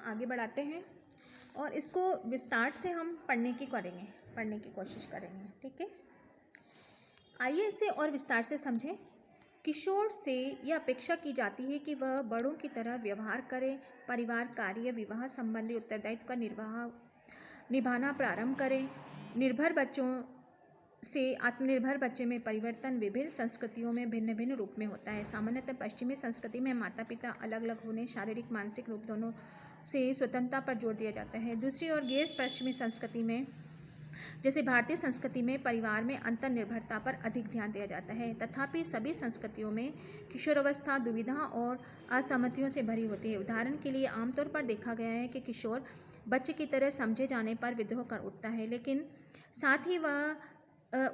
आगे बढ़ाते हैं और इसको विस्तार से हम पढ़ने की कोशिश करेंगे। ठीक है, आइए इसे और विस्तार से समझें। किशोर से यह अपेक्षा की जाती है कि वह बड़ों की तरह व्यवहार करे, परिवार कार्य विवाह संबंधी उत्तरदायित्व का निभाना प्रारंभ करें। निर्भर बच्चों से आत्मनिर्भर बच्चे में परिवर्तन विभिन्न संस्कृतियों में भिन्न भिन्न रूप में होता है। सामान्यतः पश्चिमी संस्कृति में माता पिता अलग अलग होने, शारीरिक मानसिक रूप दोनों से स्वतंत्रता पर जोर दिया जाता है। दूसरी ओर गैर पश्चिमी संस्कृति में जैसे भारतीय संस्कृति में परिवार में अंतर निर्भरता पर अधिक ध्यान दिया जाता है। तथापि सभी संस्कृतियों में किशोरावस्था दुविधा और असहमतियों से भरी होती है। उदाहरण के लिए आमतौर पर देखा गया है कि किशोर बच्चे की तरह समझे जाने पर विद्रोह कर उठता है, लेकिन साथ ही वह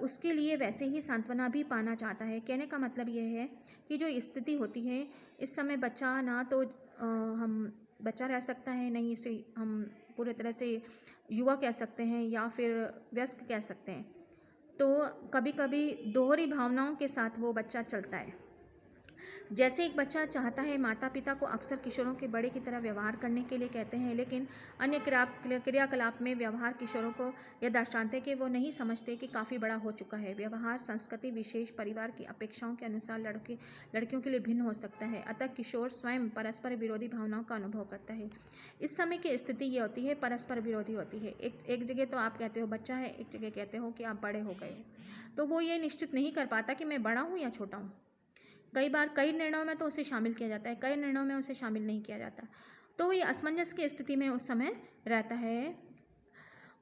उसके लिए वैसे ही सांत्वना भी पाना चाहता है। कहने का मतलब यह है कि जो स्थिति होती है इस समय बच्चा ना तो हम बच्चा रह सकता है, नहीं इसे हम पूरी तरह से युवा कह सकते हैं या फिर वयस्क कह सकते हैं। तो कभी कभी दोहरी भावनाओं के साथ वो बच्चा चलता है। जैसे एक बच्चा चाहता है, माता पिता को अक्सर किशोरों के बड़े की तरह व्यवहार करने के लिए कहते हैं, लेकिन अन्य क्रियाकलाप में व्यवहार किशोरों को यह दर्शाते हैं कि वो नहीं समझते कि काफ़ी बड़ा हो चुका है। व्यवहार संस्कृति विशेष परिवार की अपेक्षाओं के अनुसार लड़कियों के लिए भिन्न हो सकता है, अतः किशोर स्वयं परस्पर विरोधी भावनाओं का अनुभव करता है। इस समय की स्थिति ये होती है, परस्पर विरोधी होती है। एक जगह तो आप कहते हो बच्चा है, एक जगह कहते हो कि आप बड़े हो गए हो। तो वो ये निश्चित नहीं कर पाता कि मैं बड़ा हूँ या छोटा हूँ। कई बार कई निर्णयों में तो उसे शामिल किया जाता है, कई निर्णयों में उसे शामिल नहीं किया जाता। तो ये असमंजस की स्थिति में उस समय रहता है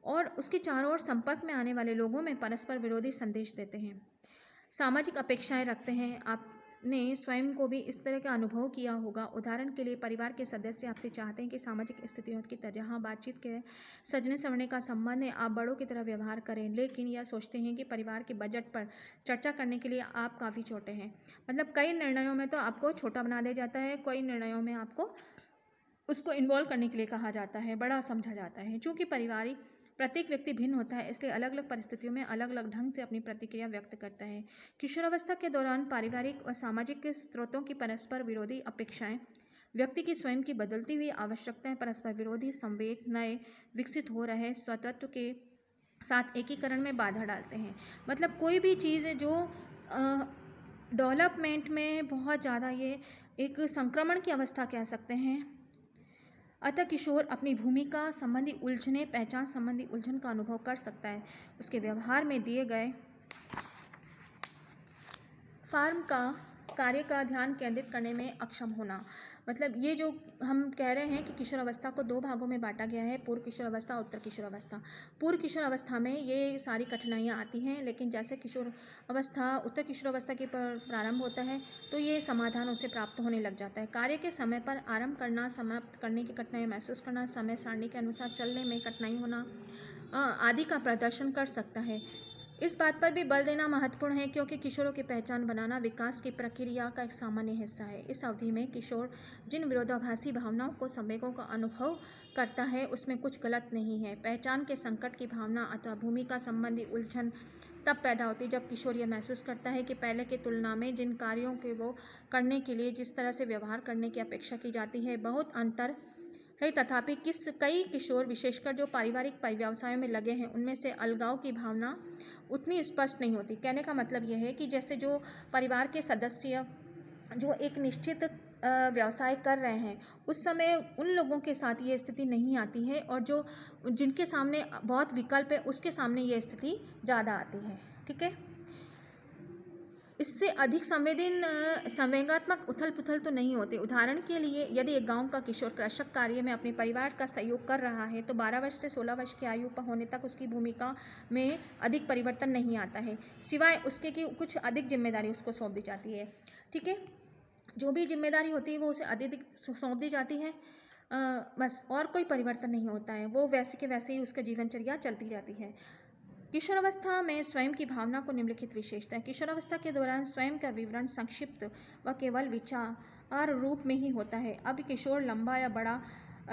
और उसके चारों ओर संपर्क में आने वाले लोगों में परस्पर विरोधी संदेश देते हैं, सामाजिक अपेक्षाएं रखते हैं। आपने स्वयं को भी इस तरह का अनुभव किया होगा। उदाहरण के लिए परिवार के सदस्य आपसे चाहते हैं कि सामाजिक स्थितियों की तरह बातचीत के सजने संवरने का संबंध है, आप बड़ों की तरह व्यवहार करें, लेकिन यह सोचते हैं कि परिवार के बजट पर चर्चा करने के लिए आप काफ़ी छोटे हैं। मतलब कई निर्णयों में तो आपको छोटा बना दिया जाता है, कई निर्णयों में आपको उसको इन्वॉल्व करने के लिए कहा जाता है, बड़ा समझा जाता है। चूँकि पारिवारिक प्रत्येक व्यक्ति भिन्न होता है, इसलिए अलग अलग परिस्थितियों में अलग अलग ढंग से अपनी प्रतिक्रिया व्यक्त करता है। किशोरावस्था के दौरान पारिवारिक और सामाजिक स्रोतों की परस्पर विरोधी अपेक्षाएं, व्यक्ति की स्वयं की बदलती हुई आवश्यकताएं, परस्पर विरोधी संवेग नए विकसित हो रहे स्वतंत्र के साथ एकीकरण में बाधा डालते हैं। मतलब कोई भी चीज़ है जो डेवलपमेंट में बहुत ज़्यादा ये एक संक्रमण की अवस्था कह सकते हैं। अतः किशोर अपनी भूमिका संबंधी उलझने, पहचान संबंधी उलझन का अनुभव कर सकता है। उसके व्यवहार में दिए गए फॉर्म का कार्य का ध्यान केंद्रित करने में अक्षम होना। मतलब ये जो हम कह रहे हैं कि किशोर अवस्था को दो भागों में बांटा गया है, पूर्व किशोर अवस्था, उत्तर किशोर अवस्था। पूर्व किशोर अवस्था में ये सारी कठिनाइयाँ आती हैं, लेकिन जैसे किशोर अवस्था उत्तर किशोर अवस्था के प्रारंभ होता है तो ये समाधान उसे प्राप्त होने लग जाता है। कार्य के समय पर आरंभ करना, समाप्त करने की कठिनाई महसूस करना, समय सारणी के अनुसार चलने में कठिनाई होना आदि का प्रदर्शन कर सकता है। इस बात पर भी बल देना महत्वपूर्ण है क्योंकि किशोरों की पहचान बनाना विकास की प्रक्रिया का एक सामान्य हिस्सा है। इस अवधि में किशोर जिन विरोधाभासी भावनाओं को संवेगों का अनुभव करता है उसमें कुछ गलत नहीं है। पहचान के संकट की भावना अथवा भूमिका संबंधी उलझन तब पैदा होती है जब किशोर यह महसूस करता है कि पहले की तुलना में जिन कार्यों के वो करने के लिए जिस तरह से व्यवहार करने की अपेक्षा की जाती है बहुत अंतर है। तथापि कई किशोर विशेषकर जो पारिवारिक व्यवसायों में लगे हैं उनमें से अलगाव की भावना उतनी स्पष्ट नहीं होती। कहने का मतलब यह है कि जैसे जो परिवार के सदस्य जो एक निश्चित व्यवसाय कर रहे हैं उस समय उन लोगों के साथ ये स्थिति नहीं आती है और जो जिनके सामने बहुत विकल्प है उसके सामने ये स्थिति ज़्यादा आती है। ठीक है, इससे अधिक संवेगात्मक उथल पुथल तो नहीं होते। उदाहरण के लिए यदि एक गांव का किशोर कृषक कार्य में अपने परिवार का सहयोग कर रहा है तो 12 वर्ष से 16 वर्ष की आयु पर होने तक उसकी भूमिका में अधिक परिवर्तन नहीं आता है, सिवाय उसके कि कुछ अधिक जिम्मेदारी उसको सौंप दी जाती है। ठीक है, जो भी जिम्मेदारी होती है वो उसे अधिक सौंप दी जाती है, बस और कोई परिवर्तन नहीं होता है, वो वैसे के वैसे ही उसका जीवनचर्या चलती जाती है। किशोरावस्था में स्वयं की भावना को निम्नलिखित विशेषता है। किशोरावस्था के दौरान स्वयं का विवरण संक्षिप्त व केवल विचार रूप में ही होता है। अब किशोर लंबा या बड़ा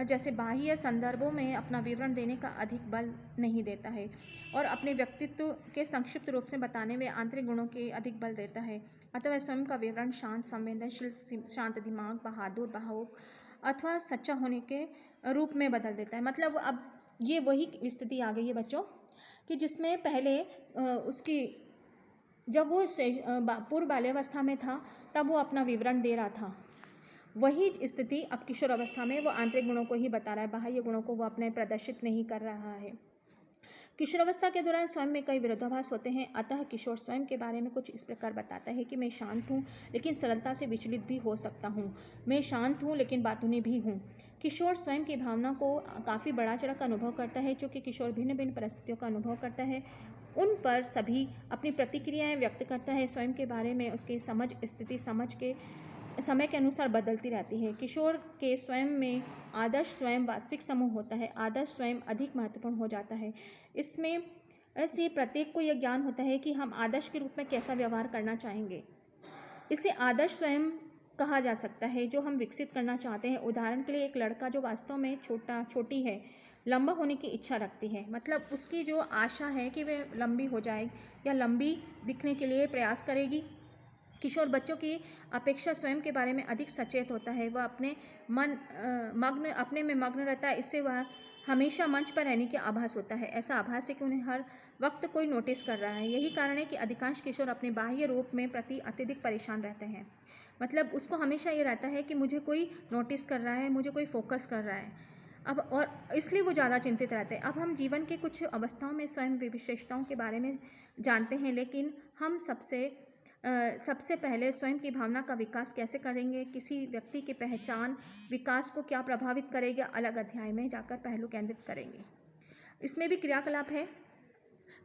जैसे बाह्य संदर्भों में अपना विवरण देने का अधिक बल नहीं देता है और अपने व्यक्तित्व के संक्षिप्त रूप से बताने में आंतरिक गुणों के अधिक बल देता है। अतः वह स्वयं का विवरण शांत, संवेदनशील, शांत दिमाग, बहादुर, भावुक, अथवा सच्चा होने के रूप में बदल देता है। मतलब अब ये वही स्थिति आ गई है बच्चों कि जिसमें पहले उसकी जब वो पूर्व बाल्यावस्था में था तब वो अपना विवरण दे रहा था, वही स्थिति अब किशोर अवस्था में वो आंतरिक गुणों को ही बता रहा है, बाह्य गुणों को वो अपने प्रदर्शित नहीं कर रहा है। किशोरावस्था के दौरान स्वयं में कई विरोधाभास होते हैं, अतः किशोर स्वयं के बारे में कुछ इस प्रकार बताता है कि मैं शांत हूँ लेकिन सरलता से विचलित भी हो सकता हूँ, मैं शांत हूँ लेकिन बातूनी भी हूँ। किशोर स्वयं की भावना को काफ़ी बढ़ा चढ़ा कर अनुभव करता है। चूँकि किशोर भिन्न भिन्न परिस्थितियों का अनुभव करता है, उन पर सभी अपनी प्रतिक्रियाएं व्यक्त करता है। स्वयं के बारे में उसकी समझ स्थिति समझ के समय के अनुसार बदलती रहती है। किशोर के स्वयं में आदर्श स्वयं वास्तविक समूह होता है, आदर्श स्वयं अधिक महत्वपूर्ण हो जाता है। इसमें ऐसे प्रत्येक को यह ज्ञान होता है कि हम आदर्श के रूप में कैसा व्यवहार करना चाहेंगे। इसे आदर्श स्वयं कहा जा सकता है जो हम विकसित करना चाहते हैं। उदाहरण के लिए एक लड़का जो वास्तव में छोटी है, लंबा होने की इच्छा रखती है, मतलब उसकी जो आशा है कि वह लंबी हो जाए या लंबी दिखने के लिए प्रयास करेगी। किशोर बच्चों की अपेक्षा स्वयं के बारे में अधिक सचेत होता है, वह अपने में मग्न रहता है। इससे वह हमेशा मंच पर रहने की आभास होता है, ऐसा आभास है कि उन्हें हर वक्त कोई नोटिस कर रहा है। यही कारण है कि अधिकांश किशोर अपने बाह्य रूप में प्रति अत्यधिक परेशान रहते हैं। मतलब उसको हमेशा ये रहता है कि मुझे कोई नोटिस कर रहा है, मुझे कोई फोकस कर रहा है, अब और इसलिए वो ज़्यादा चिंतित रहते हैं। अब हम जीवन के कुछ अवस्थाओं में स्वयं विशेषताओं के बारे में जानते हैं, लेकिन हम सबसे पहले स्वयं की भावना का विकास कैसे करेंगे, किसी व्यक्ति की पहचान विकास को क्या प्रभावित करेगा, अलग अध्याय में जाकर पहलू केंद्रित करेंगे। इसमें भी क्रियाकलाप है।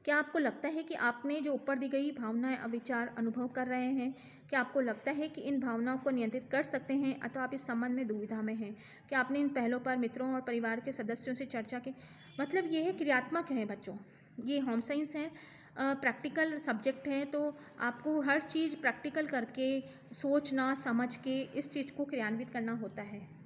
क्या आपको लगता है कि आपने जो ऊपर दी गई भावनाएं विचार अनुभव कर रहे हैं, क्या आपको लगता है कि इन भावनाओं को नियंत्रित कर सकते हैं, अथवा आप इस संबंध में दुविधा में हैं? क्या आपने इन पहलों पर मित्रों और परिवार के सदस्यों से चर्चा की? मतलब ये है क्रियात्मक है बच्चों, ये होम साइंस है, प्रैक्टिकल सब्जेक्ट है, तो आपको हर चीज़ प्रैक्टिकल करके सोचना समझ के इस चीज़ को क्रियान्वित करना होता है।